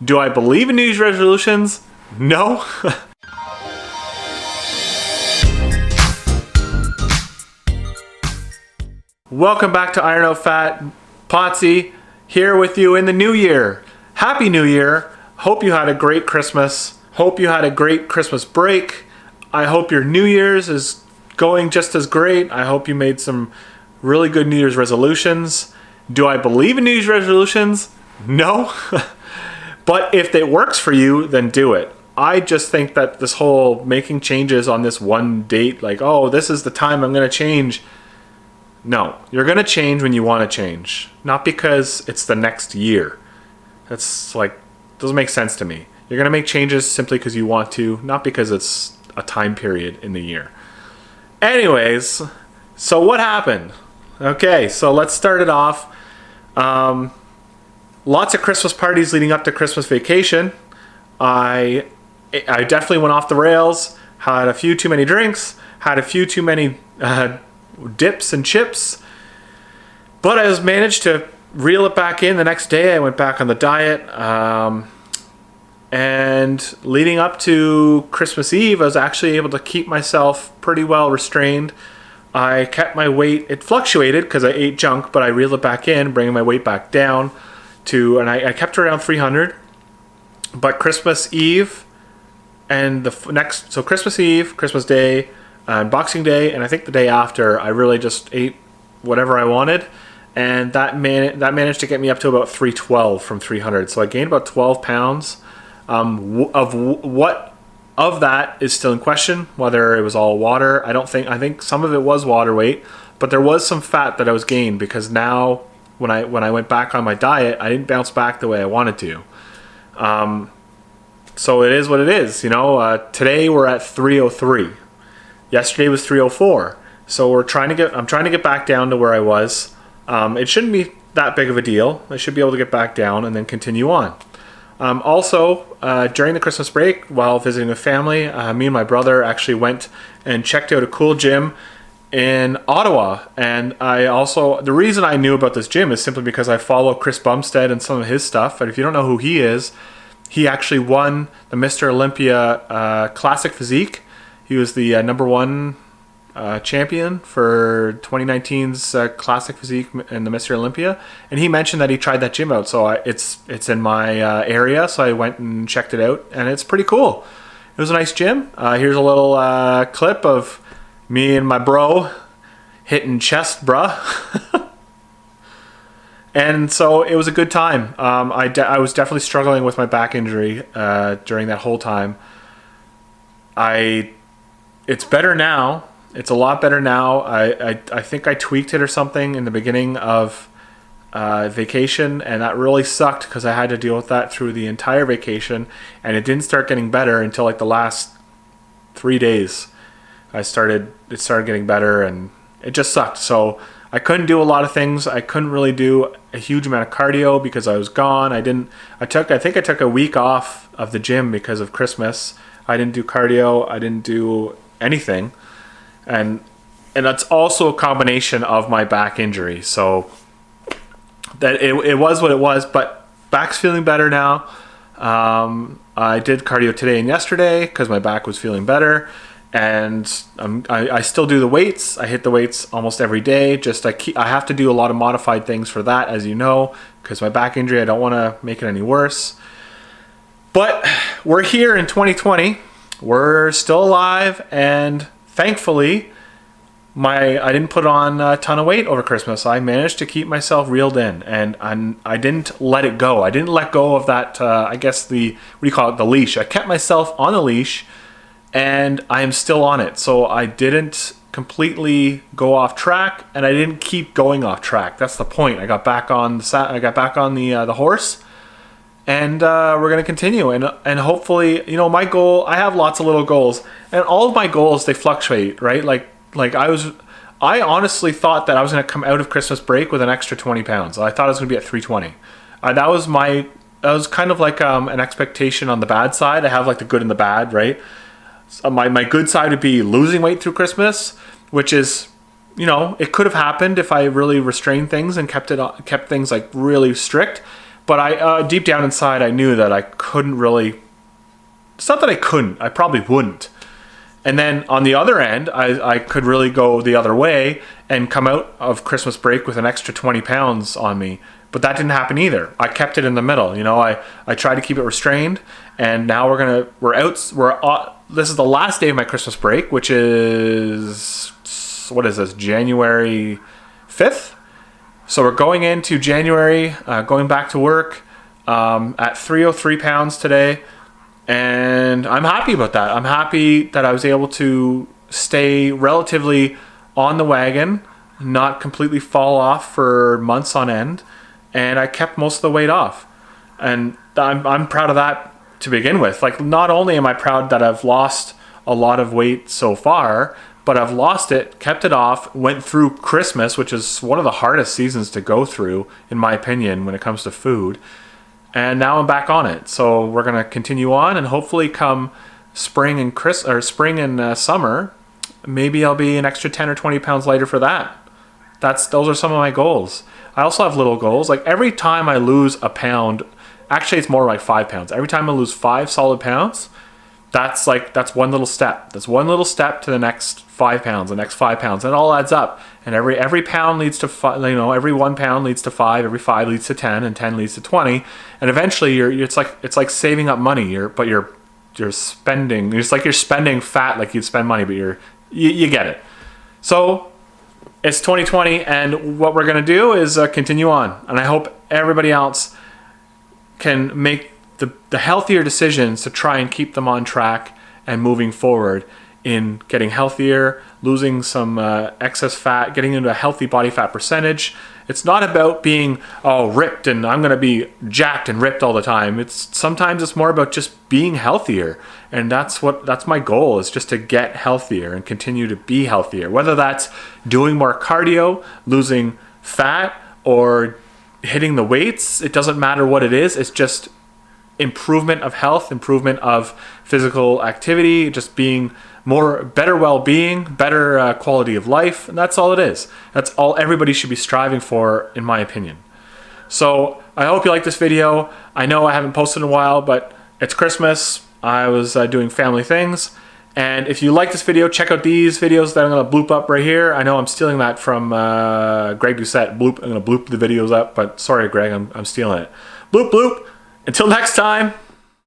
Do I believe in New Year's resolutions? No. Welcome back to Iron Out Fat. Potsy here with you in the new year. Happy New Year. Hope you had a great Christmas. Hope you had a great Christmas break. I hope your New Year's is going just as great. I hope you made some really good New Year's resolutions. Do I believe in New Year's resolutions? No. But if it works for you, then do it. I just think that this whole making changes on this one date, like, oh, this is the time I'm going to change. No, you're going to change when you want to change. Not because it's the next year. That's like, doesn't make sense to me. You're going to make changes simply because you want to, not because it's a time period in the year. Anyways, so what happened? Okay, so let's start it off. Lots of Christmas parties leading up to Christmas vacation. I definitely went off the rails, had a few too many drinks, had a few too many dips and chips, but I managed to reel it back in the next day. I went back on the diet, and leading up to Christmas Eve, I was actually able to keep myself pretty well restrained. I kept my weight. It fluctuated because I ate junk, but I reeled it back in, bringing my weight back down and I kept it around 300. But Christmas Eve and so Christmas Eve, Christmas Day, and Boxing Day, and I think the day after, I really just ate whatever I wanted, and that managed to get me up to about 312 from 300. So I gained about 12 pounds. Of that is still in question, whether it was all water. I think some of it was water weight, but there was some fat that I was gained because now when I went back on my diet, I didn't bounce back the way I wanted to. So it is what it is, you know. Today we're at 303. Yesterday was 304. So I'm trying to get back down to where I was. It shouldn't be that big of a deal. I should be able to get back down and then continue on. Also, during the Christmas break, while visiting with family, me and my brother actually went and checked out a cool gym in Ottawa. And the reason I knew about this gym is simply because I follow Chris Bumstead and some of his stuff. And if you don't know who he is, he actually won the Mr. Olympia Classic Physique. He was the number one champion for 2019's Classic Physique and the Mr. Olympia, and he mentioned that he tried that gym out. So it's in my area, so I went and checked it out, and it's pretty cool. It was a nice gym. Here's a little clip of me and my bro hitting chest, bruh. And so it was a good time. I was definitely struggling with my back injury during that whole time. It's better now. It's a lot better now. I think I tweaked it or something in the beginning of vacation, and that really sucked because I had to deal with that through the entire vacation, and it didn't start getting better until like the last 3 days. It started getting better, and it just sucked. So I couldn't do a lot of things. I couldn't really do a huge amount of cardio because I was gone. I think I took a week off of the gym because of Christmas. I didn't do cardio. I didn't do anything. And that's also a combination of my back injury. So that it was what it was, but back's feeling better now. I did cardio today and yesterday because my back was feeling better. And I still do the weights. I hit the weights almost every day. I have to do a lot of modified things for that, as you know, because my back injury, I don't want to make it any worse. But we're here in 2020. We're still alive, and thankfully, I didn't put on a ton of weight over Christmas. I managed to keep myself reeled in, and I didn't let it go. I didn't let go of that, I guess the leash. I kept myself on the leash, and I am still on it. So I didn't completely go off track, and I didn't keep going off track. That's the point. I got back on the horse, and we're gonna continue. And hopefully, you know, my goal. I have lots of little goals, and all of my goals, they fluctuate, right? Like I honestly thought that I was gonna come out of Christmas break with an extra 20 pounds. I thought I was gonna be at 320. That was kind of like an expectation on the bad side. I have like the good and the bad, right? So my good side would be losing weight through Christmas, which is, you know, it could have happened if I really restrained things and kept things like really strict. But I deep down inside, I knew that I couldn't really. It's not that I couldn't. I probably wouldn't. And then on the other end, I could really go the other way and come out of Christmas break with an extra 20 pounds on me. But that didn't happen either. I kept it in the middle. You know, I tried to keep it restrained, and now this is the last day of my Christmas break, which is, what is this, January 5th? So we're going into January, going back to work at 303 pounds today. And I'm happy about that. I'm happy that I was able to stay relatively on the wagon, not completely fall off for months on end, and I kept most of the weight off. And I'm proud of that to begin with. Like, not only am I proud that I've lost a lot of weight so far, but I've lost it, kept it off, went through Christmas, which is one of the hardest seasons to go through, in my opinion, when it comes to food. And now I'm back on it. So we're going to continue on, and hopefully come spring and summer, maybe I'll be an extra 10 or 20 pounds lighter for that. Those are some of my goals. I also have little goals. Like, every time I lose a pound, actually it's more like 5 pounds. Every time I lose 5 solid pounds, that's one little step. That's one little step to the next 5 pounds, the next 5 pounds. And it all adds up. And every pound leads to every 1 pound leads to 5, every 5 leads to 10, and 10 leads to 20. And eventually it's like saving up money. You're spending. It's like you're spending fat like you'd spend money, but you get it. So it's 2020, and what we're gonna do is continue on. And I hope everybody else can make the healthier decisions to try and keep them on track and moving forward in getting healthier, losing some excess fat, getting into a healthy body fat percentage. It's not about being ripped and I'm gonna be jacked and ripped all the time. Sometimes it's more about just being healthier, and that's my goal, is just to get healthier and continue to be healthier. Whether that's doing more cardio, losing fat, or hitting the weights, it doesn't matter what it is. It's just improvement of health, improvement of physical activity, just being better well-being, better quality of life, and that's all it is. That's all everybody should be striving for, in my opinion. So I hope you like this video. I know I haven't posted in a while, but it's Christmas. I was doing family things. And if you like this video, check out these videos that I'm going to bloop up right here. I know I'm stealing that from Greg Doucette. I'm going to bloop the videos up, but sorry, Greg, I'm stealing it. Bloop, bloop. Until next time.